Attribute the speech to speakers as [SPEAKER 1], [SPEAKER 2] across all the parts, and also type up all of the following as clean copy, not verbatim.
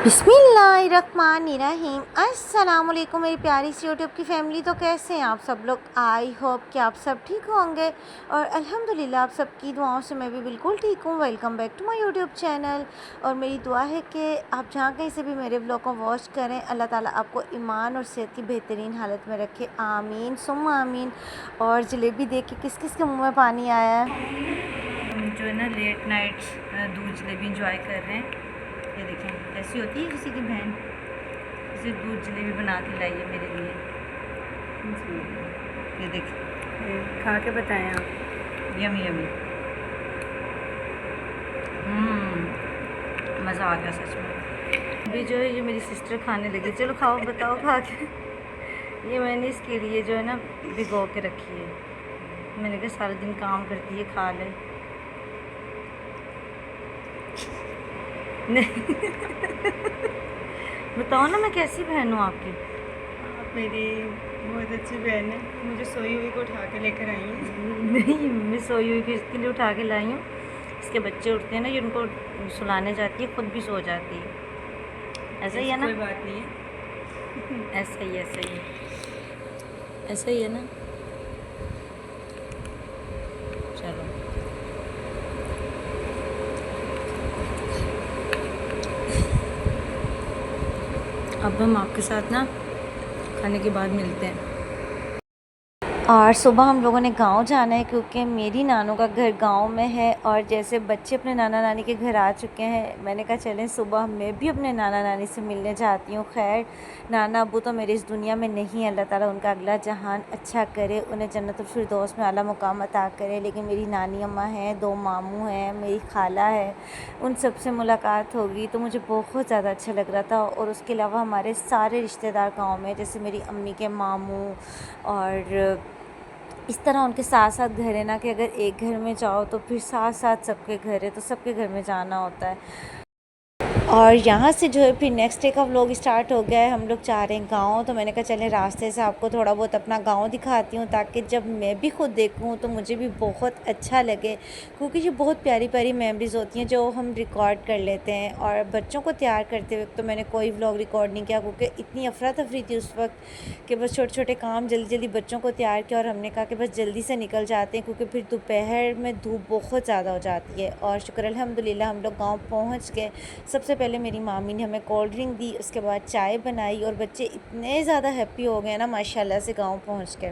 [SPEAKER 1] बिस्मिल्लाहिर्रहमानिर्रहीम। अस्सलाम वालेकुम मेरी प्यारी सी यूट्यूब की फ़ैमिली। तो कैसे हैं आप सब लोग? आई होप कि आप सब ठीक होंगे और अल्हम्दुलिल्लाह आप सबकी दुआओं से मैं भी बिल्कुल ठीक हूँ। Welcome back to my YouTube channel. और मेरी दुआ है कि आप जहाँ कहीं से भी मेरे ब्लॉग को वॉच करें, अल्लाह ताला आपको ईमान और सेहत की बेहतरीन हालत में रखे, आमीन सुम्मा आमीन। और जलेबी देख के किस किस के मुँह में पानी आया है?
[SPEAKER 2] जो है ना लेट नाइट दूध जलेबी इंजॉय कर रहे हैं। ये देखें ऐसी होती है किसी की बहन, इसे दूध जलेबी बना के लाई है मेरे लिए। ये देखें,
[SPEAKER 3] खा के बताएं आप।
[SPEAKER 2] यमी यमी, मज़ा आ गया सच में। अभी जो है ये मेरी सिस्टर खाने लगी। चलो खाओ, बताओ खा के। ये मैंने इसके लिए जो है ना भिगो के रखी है। मैंने कहा सारा दिन काम करती है, खा ले। नहीं बताओ ना मैं कैसी बहन हूँ आपकी।
[SPEAKER 3] आप मेरी बहुत अच्छी बहन है। मुझे सोई हुई को उठा के लेकर आई हैं।
[SPEAKER 2] नहीं, मैं सोई हुई फिर इसके लिए उठा के लाई हूँ। इसके बच्चे उठते हैं ना, ये उनको सुलाने जाती है, खुद भी सो जाती है। ऐसा ही है ना?
[SPEAKER 3] कोई बात नहीं है।
[SPEAKER 2] ऐसा ही ऐसा ही है ना। चलो अब हम आपके साथ ना खाने के बाद मिलते हैं।
[SPEAKER 1] और सुबह हम लोगों ने गांव जाना है क्योंकि मेरी नानों का घर गांव में है। और जैसे बच्चे अपने नाना नानी के घर आ चुके हैं, मैंने कहा चलें सुबह मैं भी अपने नाना नानी से मिलने जाती हूँ। खैर नाना अबू तो मेरे इस दुनिया में नहीं, अल्लाह ताला उनका अगला जहान अच्छा करे, उन्हें जन्नतुल फिरदौस में आला मुकाम अता करे। लेकिन मेरी नानी अम्मा हैं, दो मामू हैं, मेरी खाला है, उन सब से मुलाकात होगी तो मुझे बहुत ज़्यादा अच्छा लग रहा था। और उसके अलावा हमारे सारे रिश्तेदार गाँव में, जैसे मेरी अम्मी के मामू, और इस तरह उनके साथ साथ घर है ना कि अगर एक घर में जाओ तो फिर साथ साथ सबके घर है, तो सबके घर में जाना होता है। और यहाँ से जो है फिर नेक्स्ट डे का व्लॉग स्टार्ट हो गया है। हम लोग जा रहे हैं गाँव, तो मैंने कहा चलें रास्ते से आपको थोड़ा बहुत अपना गाँव दिखाती हूँ, ताकि जब मैं भी खुद देखूँ तो मुझे भी बहुत अच्छा लगे। क्योंकि ये बहुत प्यारी प्यारी मेमोरीज़ होती हैं जो हम रिकॉर्ड कर लेते हैं। और बच्चों को तैयार करते वक्त तो मैंने कोई व्लॉग रिकॉर्ड नहीं किया, क्योंकि इतनी अफरा तफरी थी उस वक्त कि बस छोटे छोटे काम जल्दी जल्दी बच्चों को तैयार किया। और हमने कहा कि बस जल्दी से निकल जाते हैं, क्योंकि फिर दोपहर में धूप बहुत ज़्यादा हो जाती है। और शुक्र अल्हम्दुलिल्लाह हम लोग गाँव पहुँच गए। सबसे पहले मेरी मामी ने हमें कोल्ड ड्रिंक दी, उसके बाद चाय बनाई, और बच्चे इतने ज़्यादा हैप्पी हो गए ना माशाल्लाह से गांव पहुंच के।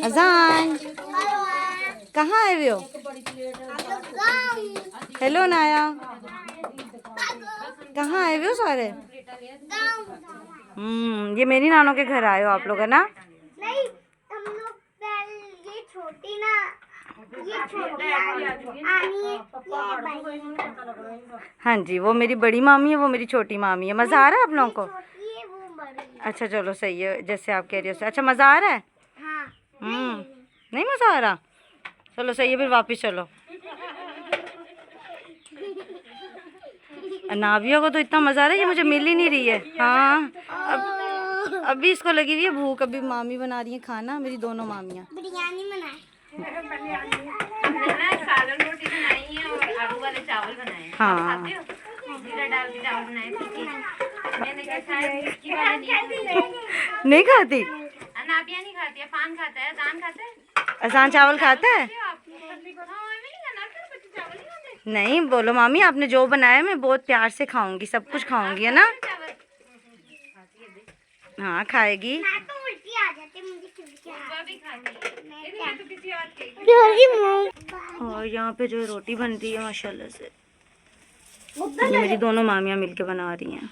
[SPEAKER 1] अजान कहाँ आए हुए हो? हेलो नाया, कहाँ आए हुए हो सारे? ये मेरी नानों के घर आए हो आप लोग, है ना?
[SPEAKER 4] नहीं, हम लोग पहले ये छोटी ना, ये छोटी आनी है, ये बड़ी।
[SPEAKER 2] हाँ जी, वो मेरी बड़ी मामी है, वो मेरी छोटी मामी है। मज़ा आ रहा है आप लोगों को?
[SPEAKER 4] छोटी है वो बड़ी।
[SPEAKER 2] अच्छा चलो सही है, जैसे आप कह रही हो। अच्छा मज़ा आ रहा है?
[SPEAKER 4] हाँ।
[SPEAKER 2] नहीं मज़ा आ रहा? चलो सही है, फिर वापस चलो। नाविया को तो इतना मज़ा आ रहा है, ये मुझे मिल ही नहीं रही है। हाँ अभी इसको लगी हुई है भूख। अभी मामी बना रही है खाना, मेरी दोनों मामियाँ।
[SPEAKER 4] बिरयानी बनाए,
[SPEAKER 3] सालन रोटी बनाई है और आलू वाले चावल बनाए हैं।
[SPEAKER 2] हाँ
[SPEAKER 3] जीरा डाल के चावल बनाए थे। मैंने कहा शायद इसकी वाली
[SPEAKER 2] नहीं खाती।
[SPEAKER 3] अनाबिया नहीं खाती है, पान खाता है, दान खाता है।
[SPEAKER 2] आसान चावल खाता है? नहीं बोलो मामी, आपने जो बनाया मैं बहुत प्यार से खाऊंगी, सब कुछ खाऊंगी, है ना? हाँ खाएगी।
[SPEAKER 4] तो उल्टी आ जाती मुझे।
[SPEAKER 2] और यहाँ पे जो है रोटी बन रही है माशाल्लाह से। ये मेरी दोनों मामियाँ मिलके बना रही हैं।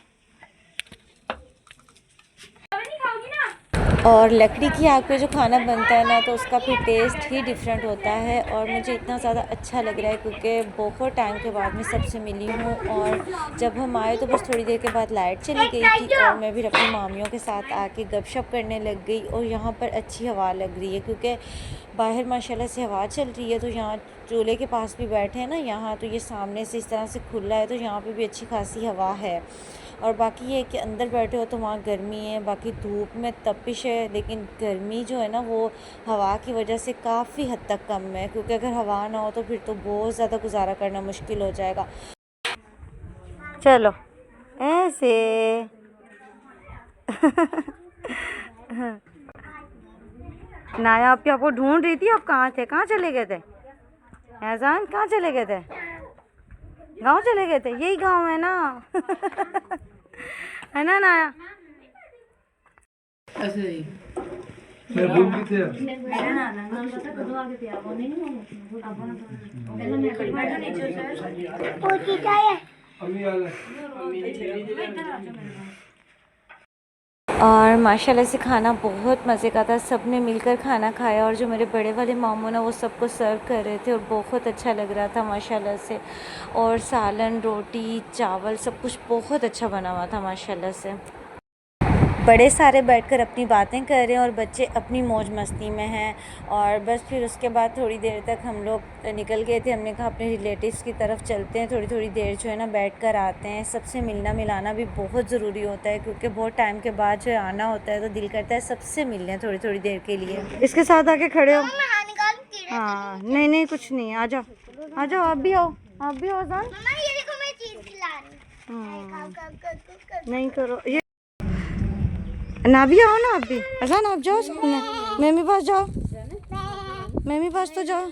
[SPEAKER 1] और लकड़ी की आग पे जो खाना बनता है ना, तो उसका फिर टेस्ट ही डिफरेंट होता है। और मुझे इतना ज़्यादा अच्छा लग रहा है क्योंकि बहुत टाइम के बाद मैं सबसे मिली हूँ। और जब हम आए तो बस थोड़ी देर के बाद लाइट चली गई थी, और मैं फिर अपनी मामियों के साथ आके गपशप करने लग गई। और यहाँ पर अच्छी हवा लग रही है, क्योंकि बाहर माशाल्लाह से हवा चल रही है। तो यहाँ चूल्हे के पास भी बैठे हैं ना यहाँ, तो ये सामने से इस तरह से खुला है, तो यहाँ पे भी अच्छी खासी हवा है। और बाकी ये कि अंदर बैठे हो तो वहाँ गर्मी है, बाकी धूप में तपिश है, लेकिन गर्मी जो है ना वो हवा की वजह से काफ़ी हद तक कम है। क्योंकि अगर हवा ना हो तो फिर तो बहुत ज़्यादा गुजारा करना मुश्किल हो जाएगा।
[SPEAKER 2] चलो ऐसे। नाया आपको ढूंढ रही थी, आप कहाँ थे, कहाँ चले गए थे? एहसान कहाँ चले गए थे? गांव चले गए थे, यही गांव है ना। है ना नाया?
[SPEAKER 5] ऐसे ही मैं भूल गई थी। अम्मी आ गए।
[SPEAKER 1] और माशाल्लाह से खाना बहुत मज़े का था, सब ने मिलकर खाना खाया और जो मेरे बड़े वाले मामू ना वो सबको सर्व कर रहे थे और बहुत अच्छा लग रहा था माशाल्लाह से। और सालन, रोटी, चावल सब कुछ बहुत अच्छा बना हुआ था माशाल्लाह से। बड़े सारे बैठकर अपनी बातें कर रहे हैं और बच्चे अपनी मौज मस्ती में हैं। और बस फिर उसके बाद थोड़ी देर तक हम लोग निकल गए थे। हमने कहा अपने रिलेटिव्स की तरफ चलते हैं, थोड़ी थोड़ी देर जो है ना बैठ कर आते हैं। सबसे मिलना मिलाना भी बहुत ज़रूरी होता है क्योंकि बहुत टाइम के बाद जो आना होता है तो दिल करता है सबसे मिल लें थोड़ी थोड़ी देर के लिए।
[SPEAKER 2] इसके साथ आके खड़े हो। हाँ नहीं नहीं कुछ नहीं, आ जाओ आ जाओ, आप भी आओ, आप भी आओ अजान। नहीं करो ये ना, भी आओ ना आप भी। अजान आप जाओ सुनने, मम्मी पास जाओ, मम्मी पास तो जाओ।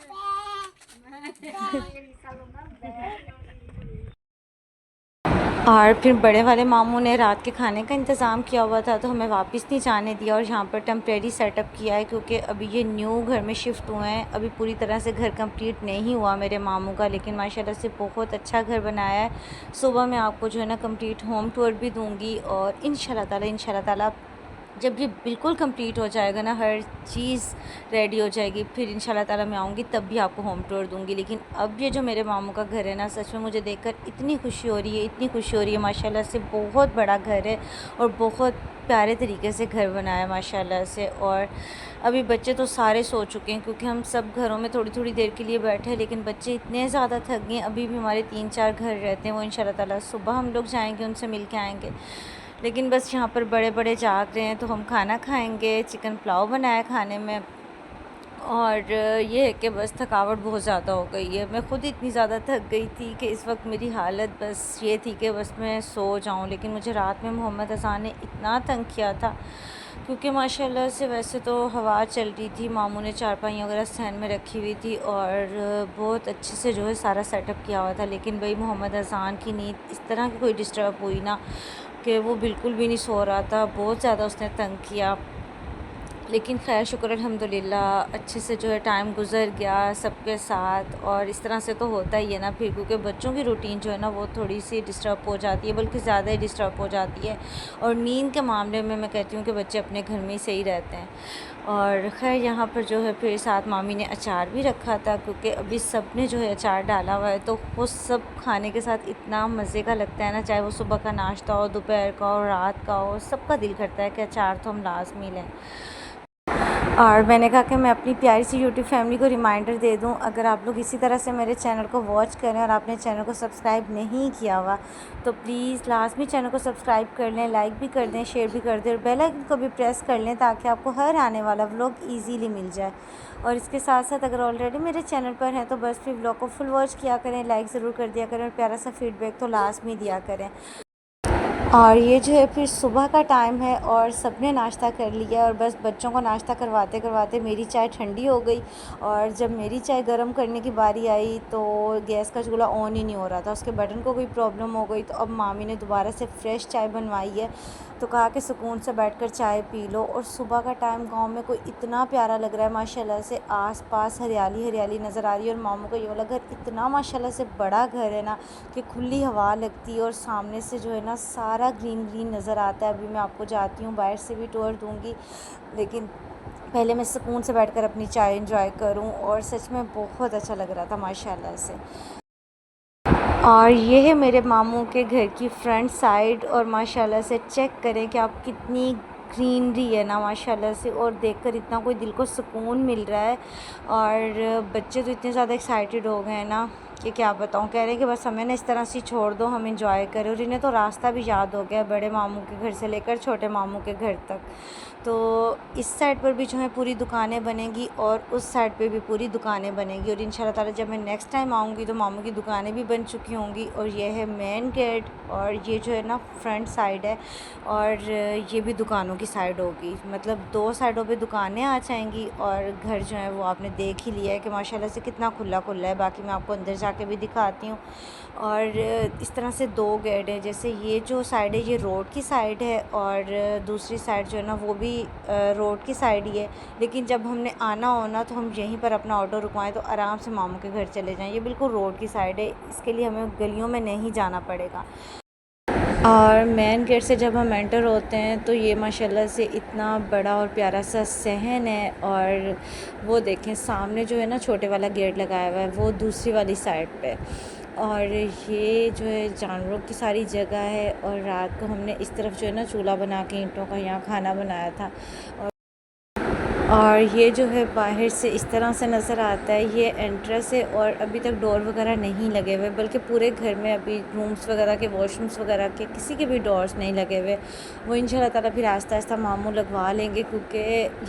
[SPEAKER 1] और फिर बड़े वाले मामू ने रात के खाने का इंतज़ाम किया हुआ था तो हमें वापस नहीं जाने दिया और यहाँ पर टेम्परेरी सेटअप किया है क्योंकि अभी ये न्यू घर में शिफ्ट हुए हैं। अभी पूरी तरह से घर कंप्लीट नहीं हुआ मेरे मामू का, लेकिन माशाल्लाह से बहुत अच्छा घर बनाया है। सुबह मैं आपको जो है ना कंप्लीट होम टूर भी दूँगी और इंशाल्लाह ताला जब ये बिल्कुल कंप्लीट हो जाएगा ना, हर चीज़ रेडी हो जाएगी, फिर इंशाल्लाह ताला मैं आऊँगी तब भी आपको होम टूर दूँगी। लेकिन अब ये जो मेरे मामू का घर है ना, सच में मुझे देखकर इतनी खुशी हो रही है, इतनी खुशी हो रही है। माशाल्लाह से बहुत बड़ा घर है और बहुत प्यारे तरीके से घर बनाया है माशाल्लाह से। और अभी बच्चे तो सारे सो चुके हैं क्योंकि हम सब घरों में थोड़ी थोड़ी देर के लिए बैठे हैं, लेकिन बच्चे इतने ज़्यादा थक गए। अभी भी हमारे 3-4 घर रहते हैं, वो इंशाल्लाह ताला सुबह हम लोग जाएँगे, उनसे मिल के आएँगे। लेकिन बस यहाँ पर बड़े बड़े जाग रहे हैं तो हम खाना खाएंगे। चिकन पुलाव बनाया खाने में और ये है कि बस थकावट बहुत ज़्यादा हो गई है। मैं ख़ुद इतनी ज़्यादा थक गई थी कि इस वक्त मेरी हालत बस ये थी कि बस मैं सो जाऊँ। लेकिन मुझे रात में मोहम्मद अज़ान ने इतना तंग किया था क्योंकि माशाल्लाह से वैसे तो हवा चल रही थी, मामू ने चारपाई वगैरह सहन में रखी हुई थी और बहुत अच्छे से जो है सारा सेटअप किया हुआ था। लेकिन भाई मोहम्मद अज़ान की नींद इस तरह की कोई डिस्टर्ब हुई ना कि वो बिल्कुल भी नहीं सो रहा था, बहुत ज़्यादा उसने तंग किया। लेकिन खैर शुक्र अल्हम्दुलिल्लाह अच्छे से जो है टाइम गुज़र गया सबके साथ। और इस तरह से तो होता ही है ना फिर, क्योंकि बच्चों की रूटीन जो है ना वो थोड़ी सी डिस्टर्ब हो जाती है, बल्कि ज़्यादा ही डिस्टर्ब हो जाती है। और नींद के मामले में मैं कहती हूँ कि बच्चे अपने घर में ही सही रहते हैं। और ख़ैर यहाँ पर जो है फिर साथ मामी ने अचार भी रखा था क्योंकि अभी सब ने जो है अचार डाला हुआ है तो वो सब खाने के साथ इतना मज़े का लगता है ना, चाहे वो सुबह का नाश्ता हो, दोपहर का हो, रात का हो, सबका दिल करता है कि अचार तो हम लाज़मी लें। और मैंने कहा कि मैं अपनी प्यारी सी यूट्यूब फैमिली को रिमाइंडर दे दूं, अगर आप लोग इसी तरह से मेरे चैनल को वॉच करें और आपने चैनल को सब्सक्राइब नहीं किया हुआ तो प्लीज़ लाजमी चैनल को सब्सक्राइब कर लें, लाइक भी कर दें, शेयर भी कर दें और बेल आइकन को भी प्रेस कर लें ताकि आपको हर आने वाला व्लॉग ईजीली मिल जाए। और इसके साथ साथ अगर ऑलरेडी मेरे चैनल पर हैं तो बस फिर व्लॉग को फुल वॉच किया करें, लाइक ज़रूर कर दिया करें और प्यारा सा फीडबैक तो लाजमी दिया करें। और ये जो है फिर सुबह का टाइम है और सबने नाश्ता कर लिया और बस बच्चों को नाश्ता करवाते करवाते मेरी चाय ठंडी हो गई। और जब मेरी चाय गर्म करने की बारी आई तो गैस का चूल्हा ऑन ही नहीं हो रहा था, उसके बटन को कोई प्रॉब्लम हो गई। तो अब मामी ने दोबारा से फ़्रेश चाय बनवाई है तो कहा कि सुकून से बैठकर चाय पी लो। और सुबह का टाइम गांव में कोई इतना प्यारा लग रहा है माशाल्लाह से, आसपास हरियाली हरियाली नज़र आ रही है। और मामू का ये वाला घर इतना माशाल्लाह से बड़ा घर है ना कि खुली हवा लगती है और सामने से जो है ना सारा ग्रीन ग्रीन नज़र आता है। अभी मैं आपको जाती हूँ, बाहर से भी टूर दूँगी, लेकिन पहले मैं सुकून से बैठकर अपनी चाय एंजॉय करूँ। और सच में बहुत अच्छा लग रहा था माशाल्लाह से। और ये है मेरे मामू के घर की फ्रंट साइड और माशाल्लाह से चेक करें कि आप कितनी ग्रीनरी है ना माशाल्लाह से, और देखकर इतना कोई दिल को सुकून मिल रहा है। और बच्चे तो इतने ज़्यादा एक्साइटेड हो गए हैं ना कि क्या बताऊँ, कह रहे हैं कि बस हमें ना इस तरह से छोड़ दो, हम इंजॉय करें। और इन्हें तो रास्ता भी याद हो गया बड़े मामू के घर से लेकर छोटे मामू के घर तक। तो इस साइड पर भी जो है पूरी दुकानें बनेंगी और उस साइड पे भी पूरी दुकानें बनेंगी। और इंशाल्लाह ताला जब मैं नेक्स्ट टाइम आऊँगी तो मामू की दुकानें भी बन चुकी होंगी। और ये है मेन गेट और ये जो है ना फ्रंट साइड है और ये भी दुकानों की साइड होगी। मतलब 2 साइडों पे दुकानें आ जाएंगी और घर जो है वो आपने देख ही लिया है कि माशाल्लाह से कितना खुला खुला है। बाकी मैं आपको अंदर जाके भी दिखाती हूँ। और इस तरह से 2 गेट हैं। जैसे ये जो साइड है ये रोड की साइड है और दूसरी साइड जो है ना वो भी रोड की साइड ही है। लेकिन जब हमने आना हो ना तो हम यहीं पर अपना ऑटो रुकवाएं तो आराम से मामू के घर चले जाएं। ये बिल्कुल रोड की साइड है, इसके लिए हमें गलियों में नहीं जाना पड़ेगा। और मेन गेट से जब हम एंटर होते हैं तो ये माशाल्लाह से इतना बड़ा और प्यारा सा सहन है। और वो देखें सामने जो है ना छोटे वाला गेट लगाया हुआ है वो दूसरी वाली साइड पे। और ये जो है जानवरों की सारी जगह है। और रात को हमने इस तरफ जो है ना चूल्हा बना के ईंटों का यहाँ खाना बनाया था। और ये जो है बाहर से इस तरह से नज़र आता है, ये एंट्रेंस है। और अभी तक डोर वगैरह नहीं लगे हुए, बल्कि पूरे घर में अभी रूम्स वगैरह के, वॉशरूम्स वगैरह के किसी के भी डोर्स नहीं लगे हुए। वो इंशाल्लाह ताला फिर आहिस्ता आहिस्ता मामू लगवा लेंगे, क्योंकि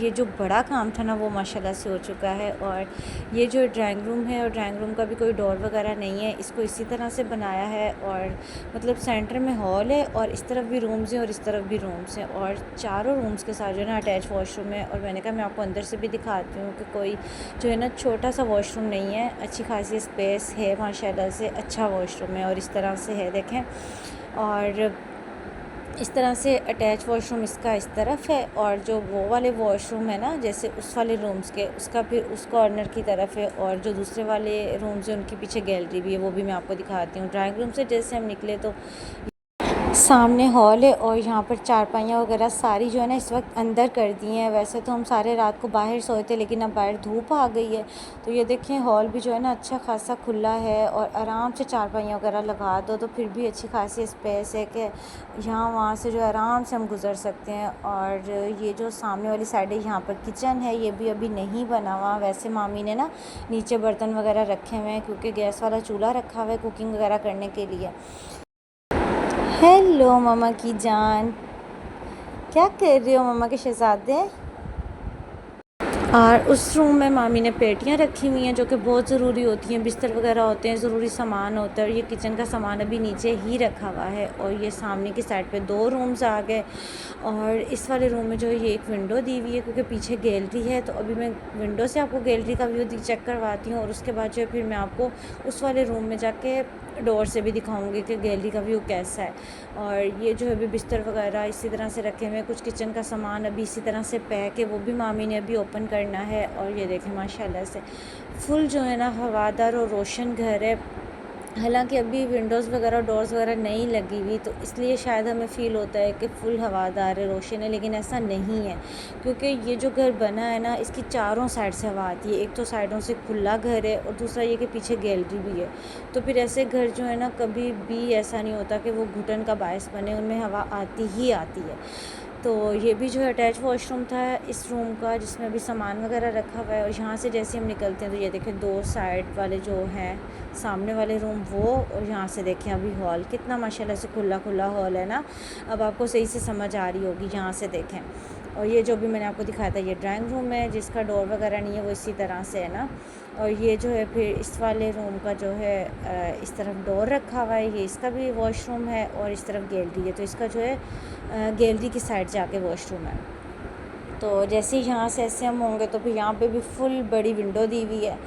[SPEAKER 1] ये जो बड़ा काम था ना वो माशाल्लाह से हो चुका है। और ये जो ड्राइंग रूम है और ड्राइंग रूम का भी कोई डोर वगैरह नहीं है, इसको इसी तरह से बनाया है। और मतलब सेंटर में हॉल है और इस तरफ भी रूम्स हैं और इस तरफ भी रूम्स हैं और चारों रूम्स के साथ जो है ना अटैच वॉशरूम है। और मैंने कहा मैं आपको अंदर से भी दिखाती हूँ कि कोई जो है ना छोटा सा वॉशरूम नहीं है, अच्छी खासी स्पेस है माशाल्लाह से, अच्छा वॉशरूम है। और इस तरह से है देखें। और इस तरह से अटैच वॉशरूम इसका इस तरफ है और जो वो वाले वॉशरूम है ना जैसे उस वाले रूम्स के, उसका फिर उस कॉर्नर की तरफ है। और जो दूसरे वाले रूम्स हैं उनके पीछे गैलरी भी है, वो भी मैं आपको दिखाती हूँ। ड्राइंग रूम से जैसे हम निकले तो सामने हॉल है और यहाँ पर चारपाइयाँ वगैरह सारी जो है ना इस वक्त अंदर कर दी हैं। वैसे तो हम सारे रात को बाहर सोए थे, लेकिन अब बाहर धूप आ गई है। तो ये देखें हॉल भी जो है ना अच्छा खासा खुला है और आराम से चारपाइयाँ वगैरह लगा दो तो फिर भी अच्छी खासी स्पेस है कि यहाँ वहाँ से जो आराम से हम गुज़र सकते हैं। और ये जो सामने वाली साइड है यहाँ पर किचन है, ये भी अभी नहीं बना हुआ। वैसे मामी ने ना नीचे बर्तन वगैरह रखे हुए हैं क्योंकि गैस वाला चूल्हा रखा हुआ है कुकिंग वगैरह करने के लिए। हेलो मामा की जान, क्या कर रहे हो मामा के शहजादे? और उस रूम में मामी ने पेटियां रखी हुई हैं जो कि बहुत ज़रूरी होती हैं, बिस्तर वगैरह होते हैं, ज़रूरी सामान होता है। और ये किचन का सामान अभी नीचे ही रखा हुआ है। और ये सामने की साइड पे 2 रूम्स आ गए। और इस वाले रूम में जो है ये एक विंडो दी हुई है क्योंकि पीछे गैलरी है। तो अभी मैं विंडो से आपको गैलरी का व्यू चेक करवाती हूँ और उसके बाद जो है फिर मैं आपको उस वाले रूम में जाके डोर से भी दिखाऊंगी कि गैलरी का व्यू कैसा है। और ये जो है अभी बिस्तर वगैरह इसी तरह से रखे हुए, कुछ किचन का सामान अभी इसी तरह से पैक है, वो भी मामी ने अभी ओपन करना है। और ये देखें माशाल्लाह से फुल जो है ना हवादार और रोशन घर है। हालांकि अभी विंडोज़ वगैरह डोर्स वगैरह नहीं लगी हुई तो इसलिए शायद हमें फ़ील होता है कि फुल हवादार है, रोशन है, लेकिन ऐसा नहीं है। क्योंकि ये जो घर बना है ना इसकी चारों साइड से हवा आती है। एक तो साइडों से खुला घर है और दूसरा ये कि पीछे गैलरी भी है। तो फिर ऐसे घर जो है ना कभी भी ऐसा नहीं होता कि वो घुटन का बायस बने, उनमें हवा आती ही आती है। तो ये भी जो है अटैच वॉशरूम था इस रूम का जिसमें अभी सामान वगैरह रखा हुआ है। और यहाँ से जैसे हम निकलते हैं तो ये देखें 2 साइड वाले जो हैं सामने वाले रूम वो, और यहाँ से देखें अभी हॉल कितना माशाल्लाह से खुला खुला हॉल है ना। अब आपको सही से समझ आ रही होगी, यहाँ से देखें। और ये जो भी मैंने आपको दिखाया था ये ड्राइंग रूम है जिसका डोर वगैरह नहीं है, वो इसी तरह से है ना। और ये जो है फिर इस वाले रूम का जो है इस तरफ डोर रखा हुआ है, ये इसका भी वॉशरूम है और इस तरफ गैलरी है। तो इसका जो है गैलरी की साइड जाके वॉशरूम है। तो जैसे ही यहाँ से ऐसे हम होंगे तो फिर यहाँ पे भी फुल बड़ी विंडो दी हुई है।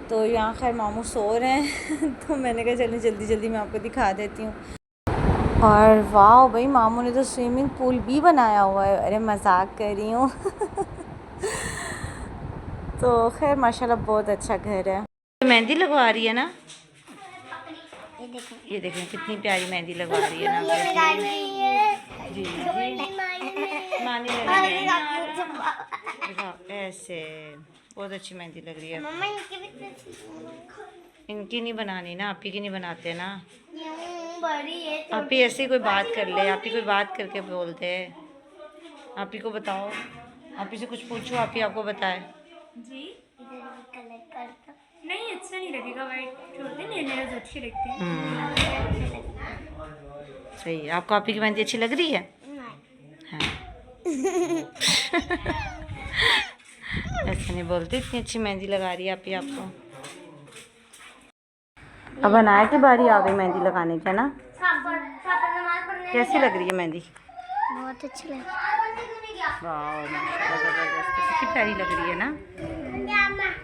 [SPEAKER 1] तो यहाँ खैर मामू सो रहे हैं तो मैंने कहा चलें जल्दी जल्दी मैं आपको दिखा देती हूँ। और वाह भाई मामू ने तो स्विमिंग पूल भी बनाया हुआ है। अरे मजाक कर रही हूँ तो खैर माशाल्लाह बहुत अच्छा घर है।
[SPEAKER 2] मेहंदी लगवा रही है ना, ये देखें कितनी प्यारी मेहंदी लगवा रही है ना। जी मानी ऐसे बहुत अच्छी मेहंदी लग रही है। इनकी नहीं बनानी ना, आप ही की नहीं बनाते ना। आप ही ऐसे कोई बात कर ले, आप ही कोई बात करके बोलते हैं। आप ही को बताओ, आप ही से कुछ पूछो, आप ही आपको बताए।
[SPEAKER 3] जी नहीं अच्छा नहीं लगेगा, वाइट छोड़ते नहीं, नेल्स अच्छी लगती हैं।
[SPEAKER 2] सही, आपको आप ही की मेहंदी अच्छी लग रही है? हाँ ऐसे नहीं बोलते, इतनी अच्छी मेहंदी लगा रही है आप ही आपको। अब अनाया की बारी आ गई मेहंदी लगाने की, है ना? कैसी लग रही है मेहंदी?
[SPEAKER 4] बहुत अच्छी लगी।
[SPEAKER 2] वाह माशाल्लाह ज़बरदस्त, कितनी प्यारी लग रही है ना।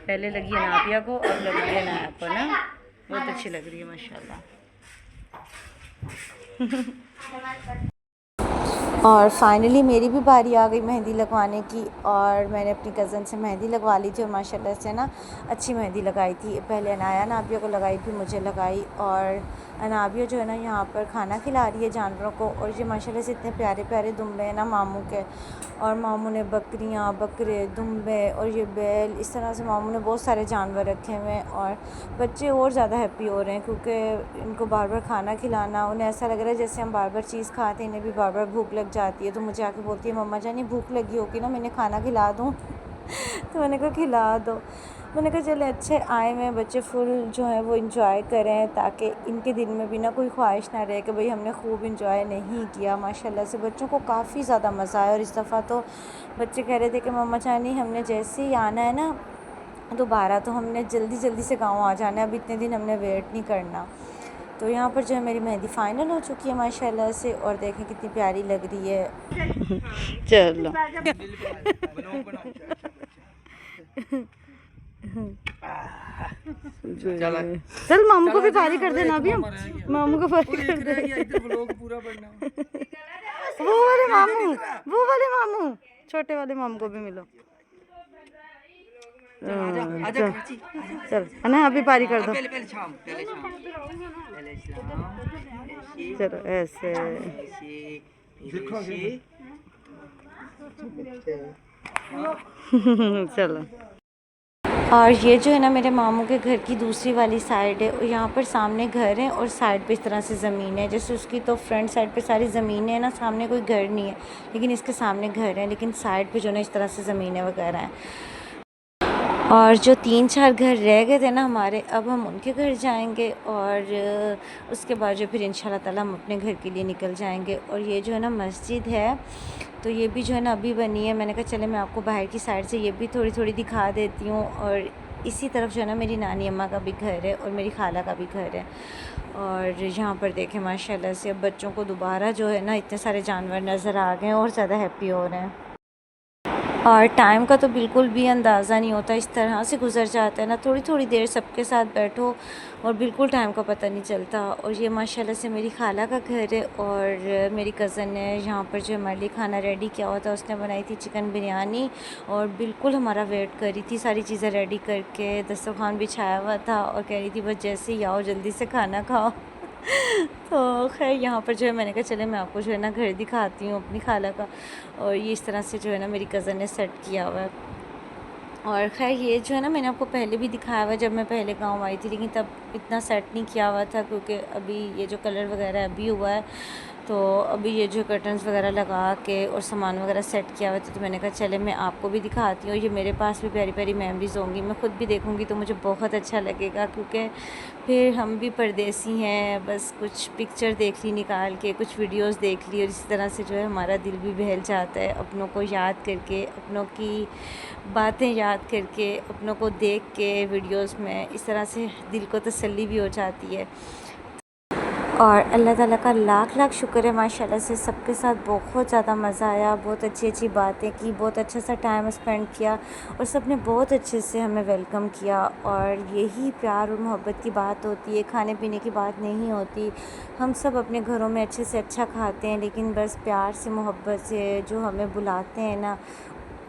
[SPEAKER 2] पहले लगी है नाबिया को, अब लग रही है अनाया को ना। बहुत अच्छी लग रही है माशाल्लाह।
[SPEAKER 1] और फाइनली मेरी भी बारी आ गई मेहंदी लगवाने की, और मैंने अपनी कज़न से मेहंदी लगवा ली थी और माशाल्लाह से ना अच्छी मेहंदी लगाई थी। पहले अनाया नाबिया को लगाई, फिर मुझे लगाई। और अनाबिया जो है ना यहाँ पर खाना खिला रही है जानवरों को, और ये माशाल्लाह से इतने प्यारे प्यारे दुम्बे हैं ना मामू के। और मामू ने बकरियाँ, बकरे, दुम्बे और ये बैल, इस तरह से मामू ने बहुत सारे जानवर रखे हुए हैं। और बच्चे और ज़्यादा हैप्पी हो रहे हैं क्योंकि इनको बार बार खाना खिलाना, उन्हें ऐसा लग रहा है जैसे हम बार बार चीज़ खाते हैं, इन्हें भी बार बार भूख लग जाती है। तो मुझे आके बोलती है, मम्मा जान ये भूख लगी होगी ना, मैंने खाना खिला दूँ? तो मैंने कहा खिला दो। मैंने कहा चले अच्छे आए हुए बच्चे फुल जो है वो इंजॉय करें, ताकि इनके दिल में भी ना कोई ख्वाहिश ना रहे कि भाई हमने खूब इंजॉय नहीं किया। माशाल्लाह से बच्चों को काफ़ी ज़्यादा मज़ा आया। और इस दफ़ा तो बच्चे कह रहे थे कि मम्मा जानी हमने जैसे ही आना है ना दोबारा, तो हमने जल्दी जल्दी से गाँव आ जाना है, अब इतने दिन हमने वेट नहीं करना। तो यहाँ पर जो है मेरी मेहंदी फ़ाइनल हो चुकी है माशाल्लाह से, और देखें कितनी प्यारी लग रही है।
[SPEAKER 2] चलो चल मामू को भी पारी कर देना अभी, हम मामू को पारी कर दे। वो वाले मामू छोटे वाले मामू को भी मिलो। चल है ना, अभी पारी कर दो। चलो ऐसे चलो।
[SPEAKER 1] और ये जो है ना मेरे मामू के घर की दूसरी वाली साइड है, और यहाँ पर सामने घर है और साइड पे इस तरह से ज़मीन है। जैसे उसकी तो फ्रंट साइड पे सारी ज़मीन है ना, सामने कोई घर नहीं है, लेकिन इसके सामने घर है, लेकिन साइड पे जो ना इस तरह से ज़मीनें वगैरह हैं। और जो 3-4 घर रह गए थे ना हमारे, अब हम उनके घर जाएंगे, और उसके बाद जो फिर इंशाल्लाह ताला हम अपने घर के लिए निकल जाएंगे। और ये जो है ना मस्जिद है, तो ये भी जो है ना अभी बनी है। मैंने कहा चले मैं आपको बाहर की साइड से ये भी थोड़ी थोड़ी दिखा देती हूँ। और इसी तरफ जो है ना मेरी नानी अम्मा का भी घर है और मेरी खाला का भी घर है। और यहाँ पर देखें माशाल्लाह से अब बच्चों को दोबारा जो है ना इतने सारे जानवर नज़र आ गए हैं और ज़्यादा हैप्पी हो रहे हैं। और टाइम का तो बिल्कुल भी अंदाज़ा नहीं होता, इस तरह से गुज़र जाता है ना, थोड़ी थोड़ी देर सबके साथ बैठो और बिल्कुल टाइम का पता नहीं चलता। और ये माशाल्लाह से मेरी खाला का घर है, और मेरी कज़न ने यहाँ पर जो हमारे लिए खाना रेडी किया हुआ था, उसने बनाई थी चिकन बिरयानी, और बिल्कुल हमारा वेट कर रही थी, सारी चीज़ें रेडी करके दस्तरखान बिछाया हुआ था, और कह रही थी बस जैसे ही आओ जल्दी से खाना खाओ। तो खैर यहाँ पर जो है मैंने कहा चले मैं आपको जो है ना घर दिखाती हूँ अपनी खाला का। और ये इस तरह से जो है ना मेरी कज़न ने सेट किया हुआ है। और खैर ये जो है ना मैंने आपको पहले भी दिखाया हुआ है जब मैं पहले गांव आई थी, लेकिन तब इतना सेट नहीं किया हुआ था क्योंकि अभी ये जो कलर वगैरह अभी हुआ है, तो अभी ये जो कर्टन्स वगैरह लगा के और सामान वगैरह सेट किया हुआ था, तो मैंने कहा चले मैं आपको भी दिखाती हूँ। ये मेरे पास भी प्यारी प्यारी मेमोरीज़ होंगी, मैं ख़ुद भी देखूँगी तो मुझे बहुत अच्छा लगेगा, क्योंकि फिर हम भी परदेसी हैं, बस कुछ पिक्चर देख ली निकाल के, कुछ वीडियोस देख ली, और इसी तरह से जो है हमारा दिल भी बहल जाता है अपनों को याद करके, अपनों की बातें याद करके, अपनों को देख के वीडियोस में, इस तरह से दिल को तसल्ली भी हो जाती है। और अल्लाह ताला का लाख लाख शुक्र है माशाल्लाह से सबके साथ बहुत ज़्यादा मज़ा आया, बहुत अच्छी अच्छी बातें की, बहुत अच्छा सा टाइम स्पेंड किया, और सब ने बहुत अच्छे से हमें वेलकम किया। और यही प्यार और मोहब्बत की बात होती है, खाने पीने की बात नहीं होती। हम सब अपने घरों में अच्छे से अच्छा खाते हैं, लेकिन बस प्यार से मोहब्बत से जो हमें बुलाते हैं ना,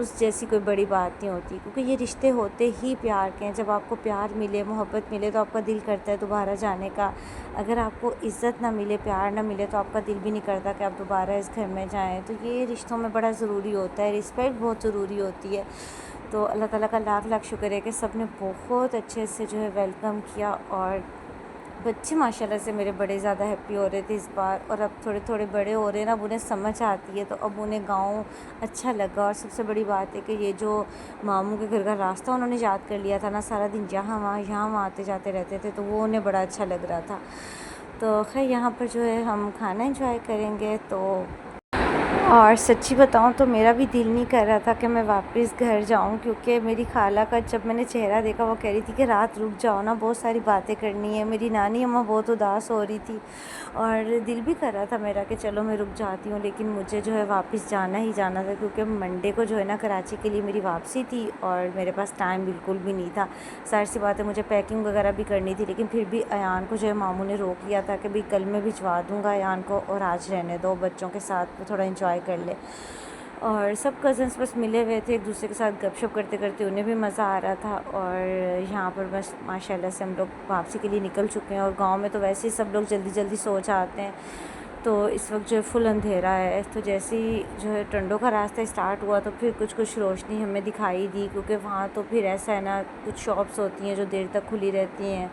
[SPEAKER 1] उस जैसी कोई बड़ी बात नहीं होती, क्योंकि ये रिश्ते होते ही प्यार के हैं। जब आपको प्यार मिले, मोहब्बत मिले, तो आपका दिल करता है दोबारा जाने का। अगर आपको इज़्ज़त ना मिले, प्यार ना मिले, तो आपका दिल भी नहीं करता कि आप दोबारा इस घर में जाएं। तो ये रिश्तों में बड़ा ज़रूरी होता है, रिस्पेक्ट बहुत ज़रूरी होती है। तो अल्लाह ताला का लाख लाख शुक्र है कि सब ने बहुत अच्छे से जो है वेलकम किया। और बच्चे माशाल्लाह से मेरे बड़े ज़्यादा हैप्पी हो रहे थे इस बार, और अब थोड़े थोड़े बड़े हो रहे हैं ना, अब उन्हें समझ आती है, तो अब उन्हें गाँव अच्छा लगा। और सबसे बड़ी बात है कि ये जो मामू के घर का रास्ता उन्होंने याद कर लिया था ना, सारा दिन यहाँ वहाँ आते जाते रहते थे, तो वो उन्हें बड़ा अच्छा लग रहा था। तो खैर यहाँ पर जो है हम खाना एंजॉय करेंगे। तो और सच्ची बताऊँ तो मेरा भी दिल नहीं कर रहा था कि मैं वापस घर जाऊँ, क्योंकि मेरी खाला का जब मैंने चेहरा देखा वो कह रही थी कि रात रुक जाओ ना, बहुत सारी बातें करनी है। मेरी नानी अम्मा बहुत उदास हो रही थी और दिल भी कर रहा था मेरा कि चलो मैं रुक जाती हूँ, लेकिन मुझे जो है वापस जाना ही जाना था, क्योंकि मंडे को जो है ना कराची के लिए मेरी वापसी थी और मेरे पास टाइम बिल्कुल भी नहीं था। ज़ाहिर सी बात है मुझे पैकिंग वगैरह भी करनी थी, लेकिन फिर भी अयान को जो है मामू ने रोक लिया था कि भाई कल मैं भिजवा दूँगा अयान को और आज रहने दो, बच्चों के साथ थोड़ा इंजॉय कर ले। और सब कज़न्स बस मिले हुए थे, एक दूसरे के साथ गपशप करते करते, उन्हें भी मज़ा आ रहा था। और यहाँ पर बस माशाल्लाह से हम लोग वापसी के लिए निकल चुके हैं। और गांव में तो वैसे ही सब लोग जल्दी जल्दी सो जाते हैं, तो इस वक्त जो है फुल अंधेरा है। तो जैसे ही जो है टंडों का रास्ता स्टार्ट हुआ तो फिर कुछ कुछ रोशनी हमें दिखाई दी, क्योंकि वहाँ तो फिर ऐसा है ना, कुछ शॉप्स होती हैं जो देर तक खुली रहती हैं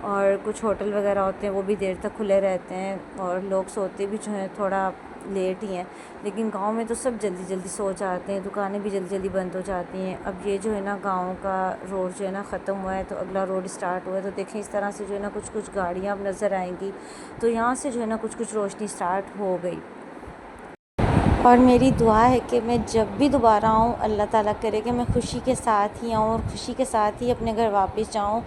[SPEAKER 1] और कुछ होटल वगैरह होते हैं वो भी देर तक खुले रहते हैं, और लोग सोते भी जो हैं थोड़ा लेट ही हैं। लेकिन गांव में तो सब जल्दी जल्दी सो जाते हैं, दुकानें भी जल्दी जल्दी बंद हो जाती हैं। अब ये जो है ना गांव का रोड जो है ना ख़त्म हुआ है, तो अगला रोड स्टार्ट हुआ है। तो देखें इस तरह से जो है ना कुछ कुछ गाड़ियाँ अब नज़र आएंगी, तो यहाँ से जो है ना कुछ कुछ रोशनी स्टार्ट हो गई। और मेरी दुआ है कि मैं जब भी दोबारा आऊँ, अल्लाह ताला करे कि मैं ख़ुशी के साथ ही आऊँ और ख़ुशी के साथ ही अपने घर वापस जाऊँ,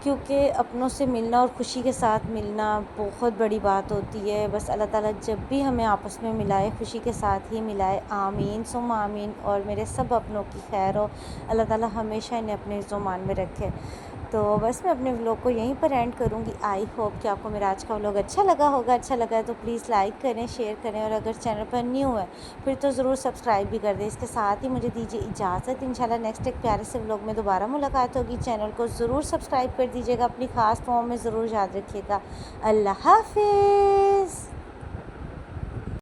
[SPEAKER 1] क्योंकि अपनों से मिलना और ख़ुशी के साथ मिलना बहुत बड़ी बात होती है। बस अल्लाह ताला जब भी हमें आपस में मिलाए, ख़ुशी के साथ ही मिलाए। आमीन सुम्मा आमीन। और मेरे सब अपनों की खैर हो, अल्लाह ताला हमेशा इन्हें अपने ज़ुबान में रखे। तो बस मैं अपने व्लॉग को यहीं पर एंड करूँगी। आई होप कि आपको मेरा आज का व्लॉग अच्छा लगा होगा। अच्छा लगा है तो प्लीज़ लाइक करें, शेयर करें, और अगर चैनल पर न्यू है फिर तो ज़रूर सब्सक्राइब भी कर दें। इसके साथ ही मुझे दीजिए इजाज़त। इंशाल्लाह नेक्स्ट एक प्यारे से व्लॉग में दोबारा मुलाकात होगी। चैनल को ज़रूर सब्सक्राइब कर दीजिएगा, अपनी ख़ास दुआओं में ज़रूर याद रखिएगा। अल्लाह हाफिज़।